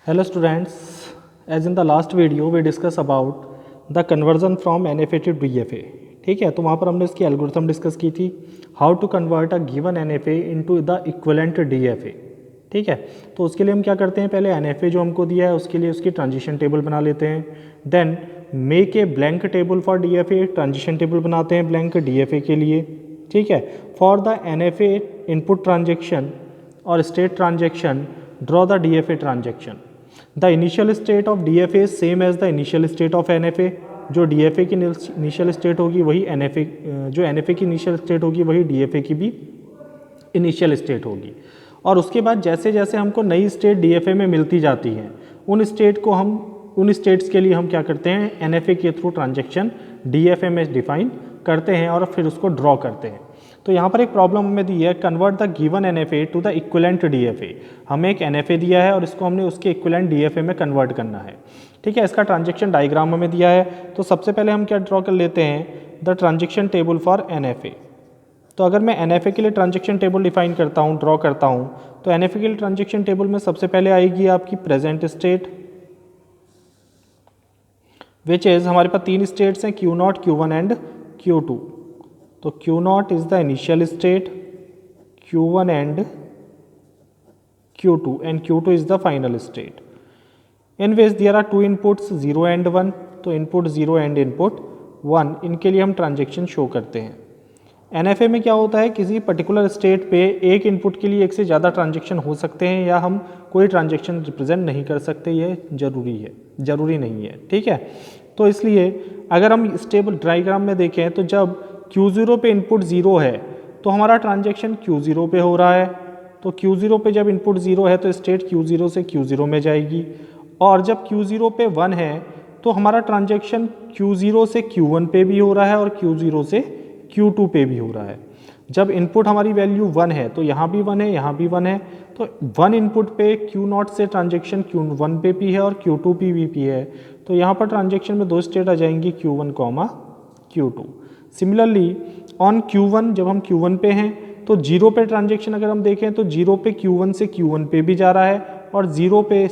Hello students, as in the last video we discuss about the conversion from NFA to DFA. ठीक है, तो वहाँ पर हमने इसकी एल्गोरिथम डिस्कस की थी, how to convert a given NFA into the equivalent DFA. ठीक है, तो उसके लिए हम क्या करते हैं, पहले NFA जो हमको दिया है उसके लिए उसकी ट्रांजिशन टेबल बना लेते हैं. Then make a blank table for DFA, transition table बनाते हैं ब्लैंक DFA के लिए. ठीक है, for the NFA input transaction और state transaction draw the DFA transaction. The initial state of DFA same as the initial state of NFA. जो DFA की initial state होगी वही NFA, जो NFA की इनिशियल स्टेट होगी वही DFA की भी इनिशियल स्टेट होगी. और उसके बाद जैसे जैसे हमको नई स्टेट DFA में मिलती जाती हैं उन स्टेट्स के लिए हम क्या करते हैं, NFA के थ्रू ट्रांजेक्शन DFA में डिफाइन करते हैं और फिर उसको ड्रॉ करते हैं. तो यहाँ पर एक प्रॉब्लम हमें दी है, convert the given NFA to the equivalent DFA. हमें एक NFA दिया है और इसको हमने उसके इक्विवेलेंट DFA में कन्वर्ट करना है. ठीक है, इसका ट्रांजेक्शन डायग्राम हमें दिया है. तो सबसे पहले हम क्या ड्रॉ कर लेते हैं, the transaction table for NFA. तो अगर मैं NFA के लिए ट्रांजेक्शन टेबल डिफाइन करता हूँ, ड्रॉ करता हूँ, तो NFA के लिए ट्रांजेक्शन टेबल में सबसे पहले आएगी आपकी प्रेजेंट स्टेट, विच इज हमारे पास तीन स्टेट्स हैं, Q0, Q1 एंड Q2. तो Q0 is the initial state, Q1 and Q2 and Q2 is the final state. In which there are two inputs 0 and 1. तो इनपुट 0 एंड इनपुट 1, इनके लिए हम transaction show करते हैं. NFA में क्या होता है, किसी पर्टिकुलर स्टेट पे एक इनपुट के लिए एक से ज़्यादा ट्रांजेक्शन हो सकते हैं या हम कोई ट्रांजेक्शन रिप्रेजेंट नहीं कर सकते, ये ज़रूरी नहीं है. ठीक है, तो इसलिए अगर हम स्टेबल डायग्राम में देखें तो जब Q0 पे इनपुट 0 है तो हमारा ट्रांजेक्शन Q0 पे हो रहा है. तो Q0 पे जब इनपुट 0 है तो स्टेट Q0 से Q0 में जाएगी. और जब Q0 पे 1 है तो हमारा ट्रांजेक्शन Q0 से Q1 पे भी हो रहा है और Q0 से Q2 पे भी हो रहा है. जब इनपुट हमारी वैल्यू 1 है तो यहाँ भी 1 है, यहाँ भी 1 है. तो 1 इनपुट पे Q0 से ट्रांजेक्शन Q1 पे भी है और Q2 पे भी है. तो यहाँ पर ट्रांजेक्शन में दो स्टेट आ जाएंगी, Q1, Q2. Similarly on Q1, जब हम Q1 पे हैं तो 0 पे ट्रांजेक्शन अगर हम देखें तो 0 पे Q1 से Q1 पे भी जा रहा है और 0 पे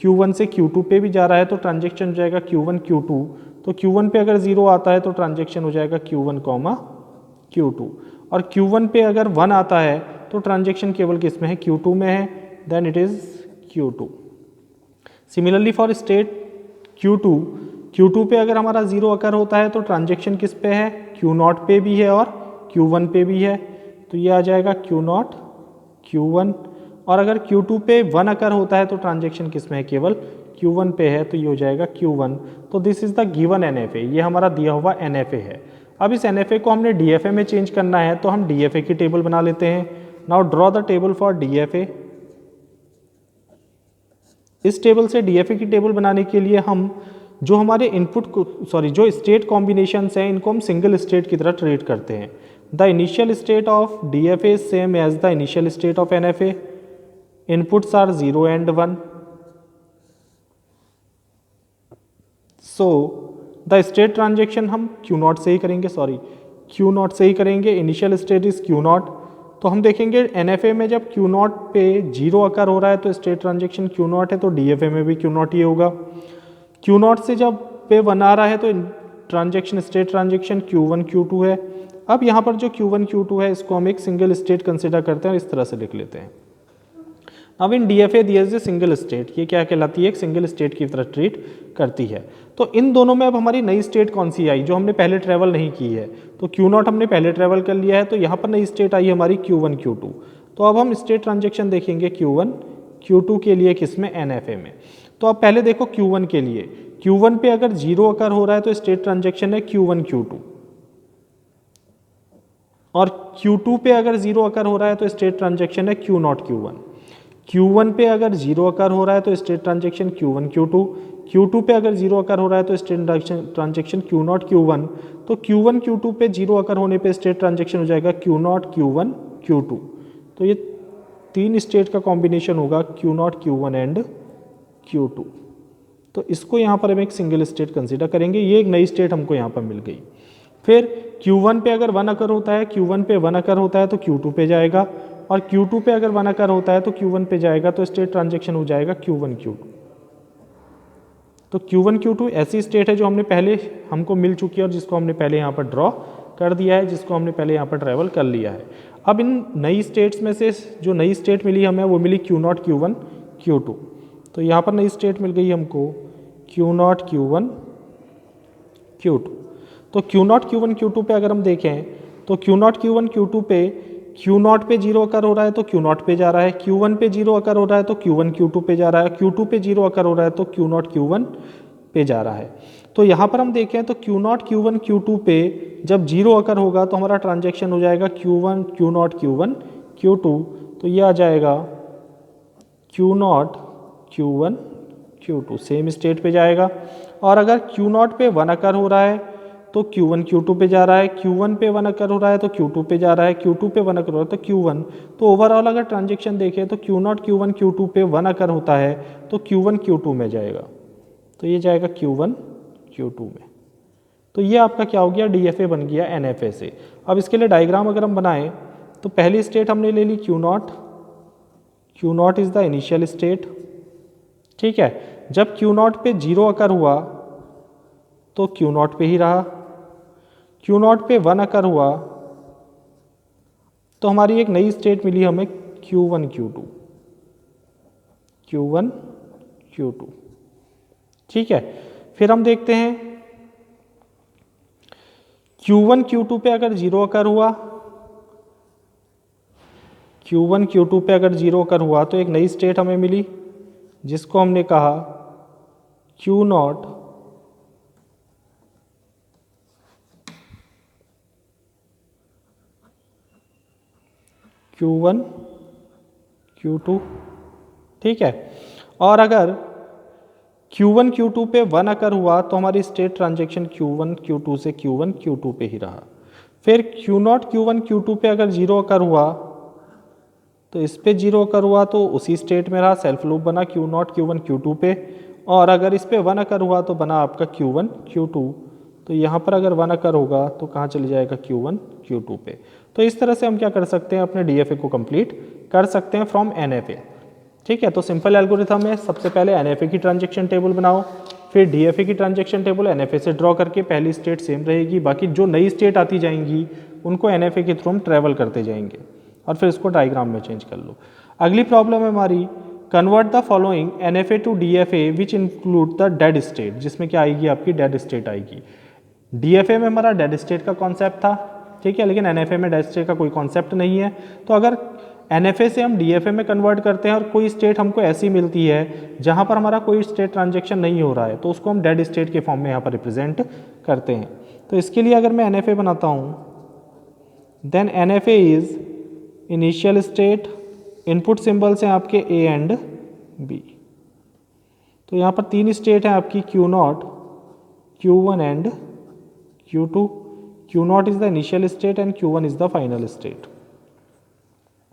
Q1 से Q2 पे भी जा रहा है. तो ट्रांजेक्शन हो जाएगा Q1, Q2. तो Q1 पे अगर 0 आता है तो ट्रांजेक्शन हो जाएगा Q1, Q2. और Q1 पे अगर 1 आता है तो ट्रांजेक्शन केवल किस में है, Q2 में है. Then it is Q2. Similarly for state Q2 पे अगर हमारा 0 अकर होता है तो ट्रांजेक्शन किस पे है, Q0 पे भी है और Q1 पे भी है. तो ये आ जाएगा Q0, Q1. और अगर Q2 पे 1 अकर होता है तो ट्रांजेक्शन किस में है, केवल Q1 पे है. तो ये हो जाएगा Q1. तो this is the given NFA, ये हमारा दिया हुआ NFA है. अब इस NFA को हमने DFA में चेंज करना है तो हम DFA की टेबल बना लेते हैं. Now draw the table for DFA. इस टेबल से DFA की टेबल बनाने के लिए हम जो हमारे जो स्टेट कॉम्बिनेशंस हैं इनको हम सिंगल स्टेट की तरह ट्रीट करते हैं. The initial state of DFA same as the initial state of NFA. Inputs are 0 and 1. So the state transaction हम Q0 से ही करेंगे. Initial state is Q0. तो हम देखेंगे NFA में जब Q0 पे 0 अकर हो रहा है तो स्टेट ट्रांजेक्शन Q0 है, तो DFA में भी Q0 ही होगा. Q0 से जब पे 1 आ रहा है तो स्टेट ट्रांजेक्शन Q1, Q2 है. अब यहाँ पर जो Q1, Q2 है इसको हम एक सिंगल स्टेट कंसिडर करते हैं और इस तरह से लिख लेते हैं. अब इन DFA their is a single state, ये क्या कहलाती है, एक सिंगल स्टेट की तरह ट्रीट करती है. तो इन दोनों में अब हमारी नई स्टेट कौन सी आई, जो हमने पहले ट्रेवल नहीं की है. तो Q0 हमने पहले ट्रेवल कर लिया है तो यहाँ पर नई स्टेट आई हमारी Q1, Q2. तो अब हम स्टेट ट्रांजेक्शन देखेंगे Q1, Q2 के लिए किसमें, NFA में. तो अब पहले देखो Q1 के लिए, Q1 पे अगर 0 अकर हो रहा है तो स्टेट ट्रांजेक्शन है Q1, Q2. और Q2 पे अगर 0 अकर हो रहा है तो स्टेट ट्रांजेक्शन है Q0, Q1. Q1 पे अगर 0 अकर हो रहा है तो state transaction Q1, Q2. Q2 पे अगर 0 अकर हो रहा है तो स्टेट ट्रांजेक्शन Q0, Q1. तो Q1, Q2 पे 0 अकर होने पे स्टेट ट्रांजेक्शन हो जाएगा Q0, Q1, Q2. तो ये तीन स्टेट का कॉम्बिनेशन होगा Q0, Q1 एंड Q2. तो इसको यहाँ पर हम एक सिंगल स्टेट कंसीडर करेंगे. ये एक नई स्टेट हमको यहाँ पर मिल गई. फिर Q1 पे अगर 1 अकर होता है, Q1 पे 1 अकर होता है तो Q2 पे जाएगा. और Q2 पे अगर 1 अकर होता है तो Q1 पे जाएगा, तो स्टेट ट्रांजेक्शन हो जाएगा Q1 Q2। तो Q1 Q2 ऐसी स्टेट है जो हमको मिल चुकी है और जिसको हमने पहले यहाँ पर ड्रॉ कर दिया है, जिसको हमने पहले यहाँ पर ट्रैवल कर लिया है। अब इन नई स्टेट्स में से जो नई स्टेट मिली हमें वो मिली Q0 Q1 Q2। तो यहाँ पर नई स्टेट मिल गई हमको Q0 Q1 Q2। तो Q0 Q1 Q2 पे अगर हम देखें तो Q0 Q1 Q2 पे Q0 पे 0 अकर हो रहा है तो Q0 पे जा रहा है, Q1 पे 0 अकर हो रहा है तो Q1 Q2 पे जा रहा है, Q2 पे 0 अकर हो रहा है तो Q0 Q1 पे जा रहा है। तो यहाँ पर हम देखें तो Q0 Q1 Q2 पे जब 0 अकर होगा तो हमारा ट्रांजेक्शन हो जाएगा Q0 Q1 Q2। तो ये आ जाएगा Q0 Q1 Q2 same state पे जाएगा। और अगर Q0 पे 1 अकर हो रहा है तो Q1 Q2 पे जा रहा है, Q1 पे 1 अकर हो रहा है तो Q2 पे जा रहा है, Q2 पे 1 अकर हो रहा है तो Q1। तो ओवरऑल अगर ट्रांजेक्शन देखें तो Q0 Q1 Q2 पे 1 अकर होता है तो Q1 Q2 में जाएगा, तो ये जाएगा Q1 Q2 में। तो ये आपका क्या हो गया, DFA बन गया NFA से। अब इसके लिए डायग्राम अगर हम बनाएं तो पहली स्टेट हमने ले ली Q0, Q0 is the initial state, ठीक है। जब Q0 पे 0 अकर हुआ तो Q0 पे ही रहा, Q0 पे 1 अकर हुआ तो हमारी एक नई स्टेट मिली हमें Q1 Q2, Q1 Q2, ठीक है। फिर हम देखते हैं Q1 Q2 पे अगर 0 अकर हुआ, Q1 Q2 पे अगर 0 अकर हुआ तो एक नई स्टेट हमें मिली जिसको हमने कहा Q0 Q1 Q2, ठीक है। और अगर Q1 Q2 पे 1 अकर हुआ तो हमारी स्टेट ट्रांजेक्शन Q1 Q2 से Q1 Q2 पे ही रहा। फिर Q0 Q1 Q2 पे अगर 0 अकर हुआ तो इस पे 0 अकर हुआ तो उसी स्टेट में रहा, सेल्फ लूप बना Q0 Q1 Q2 पे। और अगर इस पे 1 अकर हुआ तो बना आपका Q1 Q2। तो यहाँ पर अगर 1 अकर होगा तो कहाँ चले जाएगा, Q1 Q2 पे। तो इस तरह से हम क्या कर सकते हैं, अपने DFA को कंप्लीट कर सकते हैं फ्रॉम NFA, ठीक है। तो सिंपल एल्गोरिथम है, सबसे पहले NFA की ट्रांजेक्शन टेबल बनाओ, फिर DFA की ट्रांजेक्शन टेबल NFA से ड्रॉ करके पहली स्टेट सेम रहेगी, बाकी जो नई स्टेट आती जाएंगी उनको NFA के थ्रू हम ट्रैवल करते जाएंगे और फिर इसको डायग्राम में चेंज कर लो। अगली प्रॉब्लम है हमारी, convert the following NFA to DFA which include the dead state, जिसमें क्या आएगी, आपकी डेड स्टेट आएगी। DFA में हमारा डेड स्टेट का कॉन्सेप्ट था, ठीक है, लेकिन NFA में डेड स्टेट का कोई कॉन्सेप्ट नहीं है। तो अगर NFA से हम DFA में कन्वर्ट करते हैं और कोई स्टेट हमको ऐसी मिलती है जहां पर हमारा कोई स्टेट ट्रांजेक्शन नहीं हो रहा है तो उसको हम डेड स्टेट के फॉर्म में यहाँ पर रिप्रेजेंट करते हैं। तो इसके लिए अगर मैं NFA बनाता हूँ, then NFA is initial state, input symbols हैं आपके A एंड B। तो यहाँ पर 3 स्टेट हैं आपकी Q0 Q1 and Q2। Q0 is the initial state and Q1 is the final state.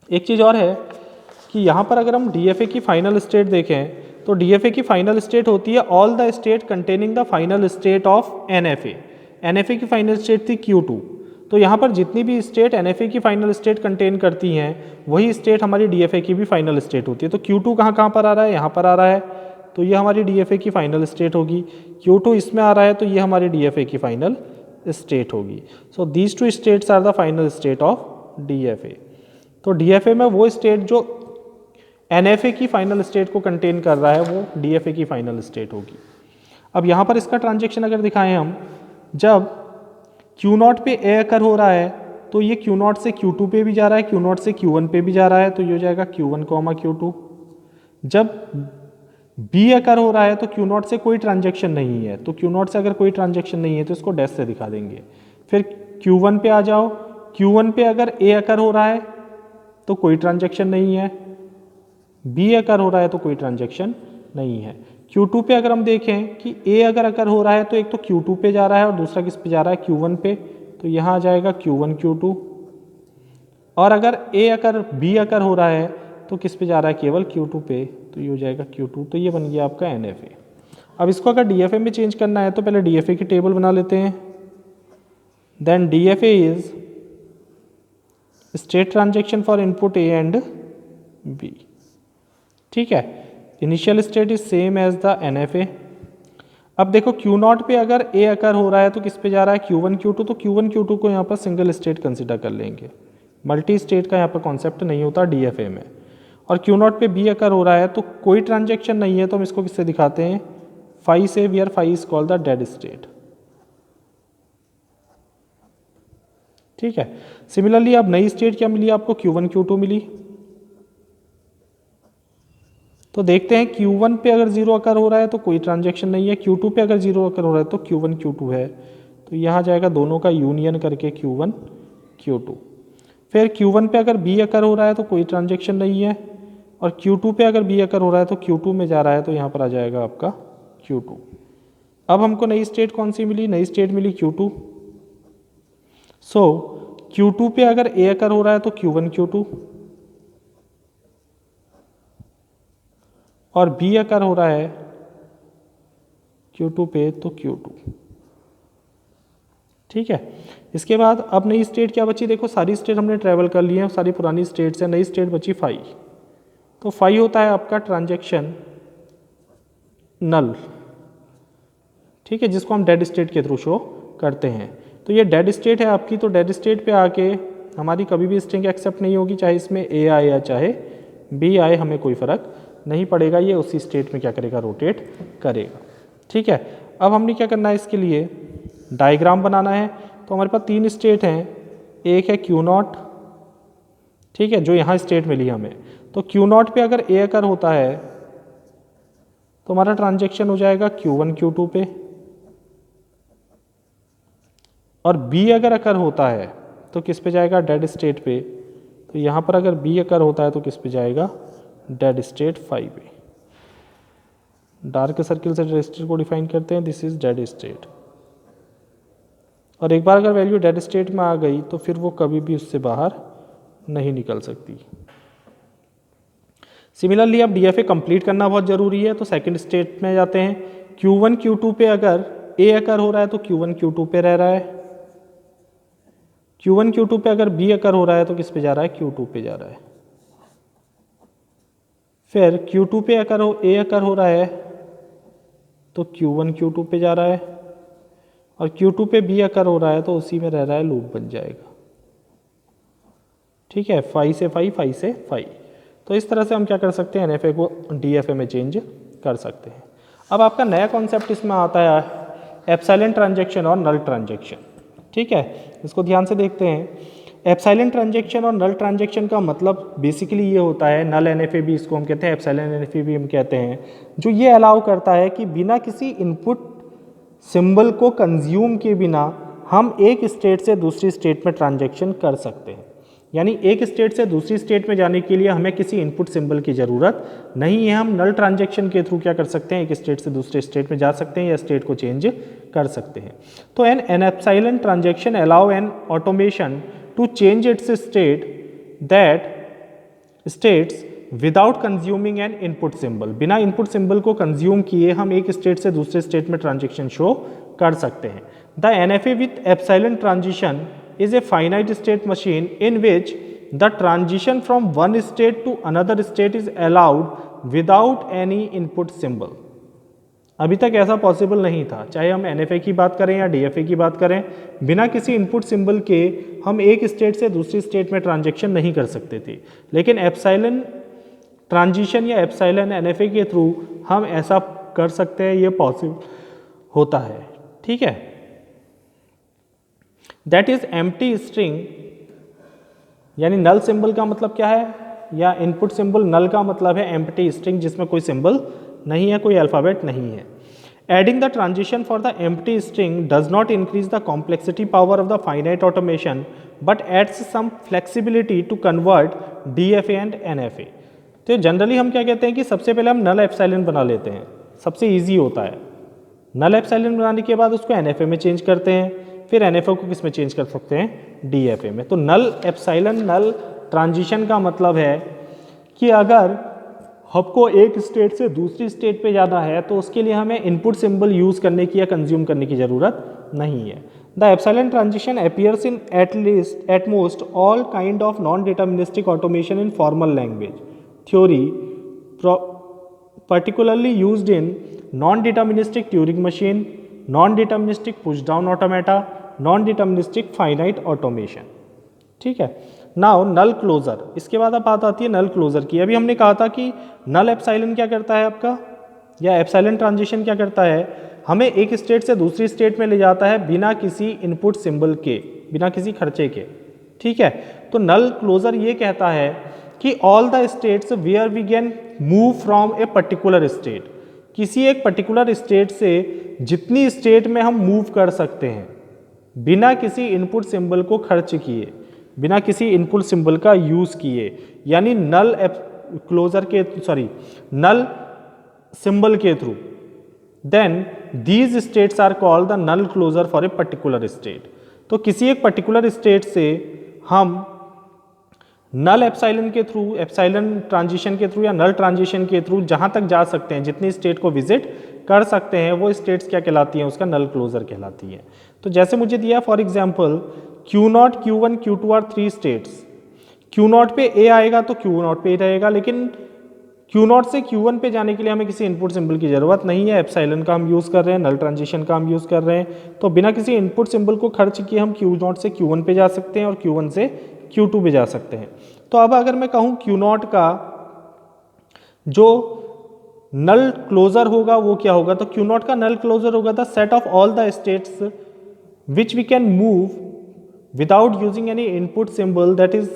एक चीज़ और है कि यहाँ पर अगर हम DFA की फाइनल स्टेट देखें तो DFA की फाइनल स्टेट होती है all the state containing the final state of NFA। NFA की फाइनल स्टेट थी Q2, तो यहाँ पर जितनी भी स्टेट NFA की फाइनल स्टेट कंटेन करती हैं वही स्टेट हमारी DFA की भी फाइनल स्टेट होती है। तो Q2 कहाँ पर आ रहा है, यहाँ पर आ रहा है, तो ये हमारी DFA की फाइनल स्टेट होगी। Q2 इसमें आ रहा है तो ये हमारी DFA की फाइनल स्टेट होगी। So these two states are the final state of DFA। तो DFA में वो स्टेट जो NFA की फाइनल स्टेट को कंटेन कर रहा है वो DFA की फाइनल स्टेट होगी। अब यहाँ पर इसका ट्रांजेक्शन अगर दिखाएं हम, जब Q0 पे A अकर हो रहा है तो ये Q0 से Q2 पे भी जा रहा है, Q0 से Q1 पे भी जा रहा है, तो ये हो जाएगा Q1 Q2। जब B अकर हो रहा है तो Q0 से कोई ट्रांजेक्शन नहीं है, तो Q0 से अगर कोई ट्रांजेक्शन नहीं है तो इसको डैश से दिखा देंगे। फिर Q1 पे आ जाओ, Q1 पे अगर A अकर हो रहा है तो कोई ट्रांजेक्शन नहीं है, B अकर हो रहा है तो कोई ट्रांजेक्शन नहीं है। Q2 पे अगर हम देखें कि A अगर अकर हो रहा है तो एक तो Q2 पे जा रहा है और दूसरा किस पे जा रहा है, Q1 पे, तो यहाँ आ जाएगा Q1 Q2। और अगर A अकर B अकर हो रहा है तो किस पे जा रहा है, केवल Q2 पे, तो ये हो जाएगा Q2। तो ये बन गया आपका NFA। अब इसको अगर DFA में चेंज करना है तो पहले DFA की टेबल बना लेते हैं। Then DFA is state transaction for input a and b. ठीक है, initial state is same as the NFA। अब देखो Q0 पे अगर ए अकर हो रहा है तो किस पे जा रहा है, Q1 Q2, तो Q1 Q2 को यहाँ पर सिंगल स्टेट कंसिडर कर लेंगे, मल्टी स्टेट का यहाँ पर कॉन्सेप्ट नहीं होता DFA में। और Q0 पे बी अकर हो रहा है तो कोई ट्रांजेक्शन नहीं है, तो हम इसको किससे दिखाते हैं, फाई से, where phi is called the dead state. ठीक है, सिमिलरली अब नई स्टेट क्या मिली आपको, Q1 Q2 मिली। तो देखते हैं Q1 पे अगर जीरो अकर हो रहा है तो कोई ट्रांजेक्शन नहीं है, Q2 पे अगर जीरो अकर हो रहा है तो Q1 Q2 है, तो यहाँ जाएगा दोनों का यूनियन करके Q1 Q2। फिर Q1 पे अगर बी अकर हो रहा है तो कोई ट्रांजेक्शन नहीं है, और Q2 पे अगर बी अकर हो रहा है तो Q2 में जा रहा है, तो यहाँ पर आ जाएगा आपका Q2। अब हमको नई स्टेट कौन सी मिली, नई स्टेट मिली Q2। सो Q2 पे अगर ए अकर हो रहा है तो Q1 Q2, और बी अकर हो रहा है Q2 पे तो Q2। ठीक है, इसके बाद अब नई स्टेट क्या बची, देखो सारी स्टेट हमने ट्रेवल कर ली है, सारी पुरानी स्टेट्स है, नई स्टेट बची फाई। तो फाई होता है आपका ट्रांजेक्शन नल। ठीक है, जिसको हम डेड स्टेट के थ्रू शो करते हैं। तो ये डेड स्टेट है आपकी, तो डेड स्टेट पे आके हमारी कभी भी स्ट्रिंग एक्सेप्ट नहीं होगी, चाहे इसमें ए आए या चाहे बी आए, हमें कोई फर्क नहीं पड़ेगा, ये उसी स्टेट में क्या करेगा, रोटेट करेगा। ठीक है, अब हमने क्या करना है, इसके लिए डायग्राम बनाना है। तो हमारे पास तीन स्टेट हैं, एक है Q0, ठीक है, जो यहाँ स्टेट मिली हमें। तो Q0 पे अगर ए अकर होता है तो हमारा ट्रांजेक्शन हो जाएगा Q1 Q2 पे, और बी अगर अकर होता है तो किस पे जाएगा, डेड स्टेट पे। तो यहाँ पर अगर बी अकर होता है तो किस पे जाएगा, डेड स्टेट 5 पे। डार्क सर्किल से डेड स्टेट को डिफाइन करते हैं, दिस इज डेड स्टेट। और एक बार अगर वैल्यू डेड स्टेट में आ गई तो फिर वो कभी भी उससे बाहर नहीं निकल सकती। सिमिलरली अब DFA कंप्लीट करना बहुत जरूरी है, तो सेकंड स्टेट में जाते हैं। Q1 Q2 पे अगर ए अकर हो रहा है तो Q1 Q2 पे रह रहा है, Q1 Q2 पे अगर बी अकर हो रहा है तो किस पे जा रहा है, Q2 पे जा रहा है। फिर Q2 पे अगर ए अकर हो रहा है तो Q1 Q2 पे जा रहा है, और Q2 पे बी अकर हो रहा है तो उसी में रह रहा है, लूप बन जाएगा। ठीक है, फाई से फाई, फाई से फाई। तो इस तरह से हम क्या कर सकते हैं, NFA को DFA में चेंज कर सकते हैं। अब आपका नया कॉन्सेप्ट इसमें आता है एप्सिलॉन ट्रांजेक्शन और नल ट्रांजेक्शन। ठीक है, इसको ध्यान से देखते हैं। एप्सिलॉन ट्रांजेक्शन और नल ट्रांजेक्शन का मतलब बेसिकली ये होता है, नल NFA भी इसको हम कहते हैं, एप्सिलॉन NFA भी हम कहते हैं, जो ये अलाउ करता है कि बिना किसी इनपुट सिंबल को कंज्यूम किए बिना हम एक स्टेट से दूसरी स्टेट में ट्रांजेक्शन कर सकते हैं। यानी एक स्टेट से दूसरी स्टेट में जाने के लिए हमें किसी इनपुट सिंबल की ज़रूरत नहीं है, हम नल ट्रांजेक्शन के थ्रू क्या कर सकते हैं, एक स्टेट से दूसरे स्टेट में जा सकते हैं या स्टेट को चेंज कर सकते हैं। तो an epsilon transaction allow an automation to change its state that states without consuming an input symbol. बिना इनपुट सिंबल को कंज्यूम किए हम एक स्टेट से दूसरे स्टेट में ट्रांजेक्शन शो कर सकते हैं। The NFA with epsilon transition is a finite state machine in which the transition from one state to another state is allowed without any input symbol। अभी तक ऐसा पॉसिबल नहीं था, चाहे हम NFA की बात करें या DFA की बात करें, बिना किसी इनपुट सिंबल के हम एक स्टेट से दूसरी स्टेट में ट्रांजेक्शन नहीं कर सकते थे। लेकिन एप्सिलॉन ट्रांजिशन या एप्सिलॉन NFA के थ्रू हम ऐसा कर सकते हैं, ये पॉसिबल होता है। ठीक है, दैट इज एम्प्टी स्ट्रिंग, यानी नल सिंबल का मतलब क्या है, या इनपुट सिंबल नल का मतलब है एम्प्टी स्ट्रिंग, जिसमें कोई सिंबल नहीं है, कोई अल्फ़ाबेट नहीं है। Adding the transition for the empty string does not increase the complexity power of the finite automation but adds some flexibility to convert DFA and NFA। तो जनरली हम क्या कहते हैं कि सबसे पहले हम नल एप्सिलॉन बना लेते हैं, सबसे ईजी होता है। नल एप्सिलॉन बनाने के बाद उसको NFA में चेंज करते हैं, फिर NFA को किस में चेंज कर सकते हैं, DFA में। तो नल एप्सिलॉन नल ट्रांजिशन का मतलब है कि अगर हमको एक स्टेट से दूसरी स्टेट पे जाना है तो उसके लिए हमें इनपुट सिंबल यूज़ करने की या कंज्यूम करने की ज़रूरत नहीं है। The epsilon transition appears in at most all kind of non-deterministic automation in formal language theory, particularly used in non-deterministic Turing machine, non-deterministic push-down automata, non-deterministic finite automation. ठीक है. नाउ नल क्लोजर, इसके बाद अब बात आती है नल क्लोजर की. अभी हमने कहा था कि नल एप्सिलॉन क्या करता है आपका, या एप्सिलॉन ट्रांजिशन क्या करता है, हमें एक स्टेट से दूसरी स्टेट में ले जाता है बिना किसी इनपुट सिंबल के, बिना किसी खर्चे के. ठीक है. तो नल क्लोजर ये कहता है कि all the states where we can move from a particular state, किसी एक पर्टिकुलर स्टेट से जितनी स्टेट में हम मूव कर सकते हैं बिना किसी इनपुट सिंबल को खर्च किए, बिना किसी इनपुट सिंबल का यूज किए, यानी नल क्लोजर के नल सिंबल के थ्रू, then these states are called the null closure for a particular state. तो किसी एक पर्टिकुलर स्टेट से हम नल एप्सिलॉन के थ्रू, एप्सिलॉन ट्रांजिशन के थ्रू या नल ट्रांजिशन के थ्रू जहां तक जा सकते हैं, जितनी स्टेट को विजिट कर सकते हैं, वो स्टेट्स क्या कहलाती हैं, उसका नल क्लोजर कहलाती है. तो जैसे मुझे दिया for example Q0, Q1, Q2 are 3 states. Q0 पे A आएगा तो Q0 पे रहेगा, लेकिन Q0 से Q1 पे जाने के लिए हमें किसी इनपुट सिंबल की ज़रूरत नहीं है. एप्सिलॉन का हम यूज़ कर रहे हैं, नल ट्रांजिशन का हम यूज़ कर रहे हैं, तो बिना किसी इनपुट सिंबल को खर्च किए हम Q0 से Q1 पे जा सकते हैं और Q1 से Q2 पे जा सकते हैं. तो अब अगर मैं कहूँ Q0 का जो नल क्लोजर होगा वो क्या होगा, तो Q0 का नल क्लोजर होगा the set of all the states which we can move without using any input symbol, that is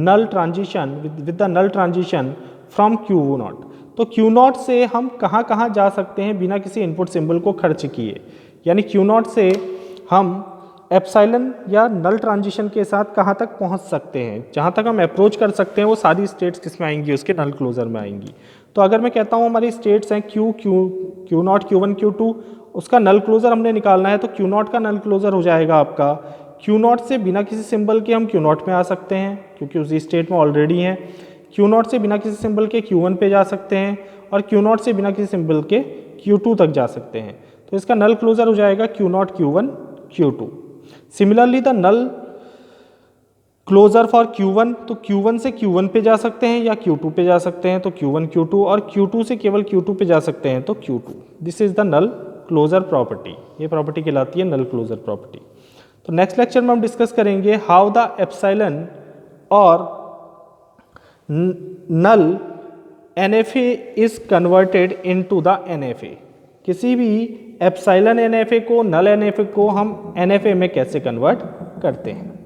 null transition with the null transition from Q0. तो Q0 से हम कहाँ कहाँ जा सकते हैं बिना किसी इनपुट सिंबल को खर्च किए, यानी Q0 से हम एप्सिलॉन या नल ट्रांजिशन के साथ कहाँ तक पहुँच सकते हैं, जहाँ तक हम अप्रोच कर सकते हैं वो सारी स्टेट्स किस में आएंगी, उसके नल क्लोजर में आएंगी. तो अगर मैं कहता हूँ हमारी स्टेट्स हैं Q0, Q1, Q2, उसका नल क्लोजर हमने निकालना है, तो Q0 का नल क्लोजर हो जाएगा आपका Q0 से बिना किसी सिंबल के हम Q0 में आ सकते हैं क्योंकि उसी स्टेट में ऑलरेडी हैं. Q0 से बिना किसी सिंबल के Q1 पे जा सकते हैं और Q0 से बिना किसी सिंबल के Q2 तक जा सकते हैं. तो इसका नल क्लोजर हो जाएगा Q0, Q1, Q2. Similarly the null closure for Q1, तो Q1 से Q1 पे जा सकते हैं या Q2 पे जा सकते हैं, तो Q1, Q2, और Q2 से केवल Q2 पे जा सकते हैं, तो Q2. This is the null closure property. ये प्रॉपर्टी कहलाती है नल क्लोजर प्रॉपर्टी. तो नेक्स्ट लेक्चर में हम डिस्कस करेंगे हाउ द एप्सिलॉन और null NFA is converted into the NFA. किसी भी एप्सिलॉन NFA को, नल NFA को हम NFA में कैसे कन्वर्ट करते हैं.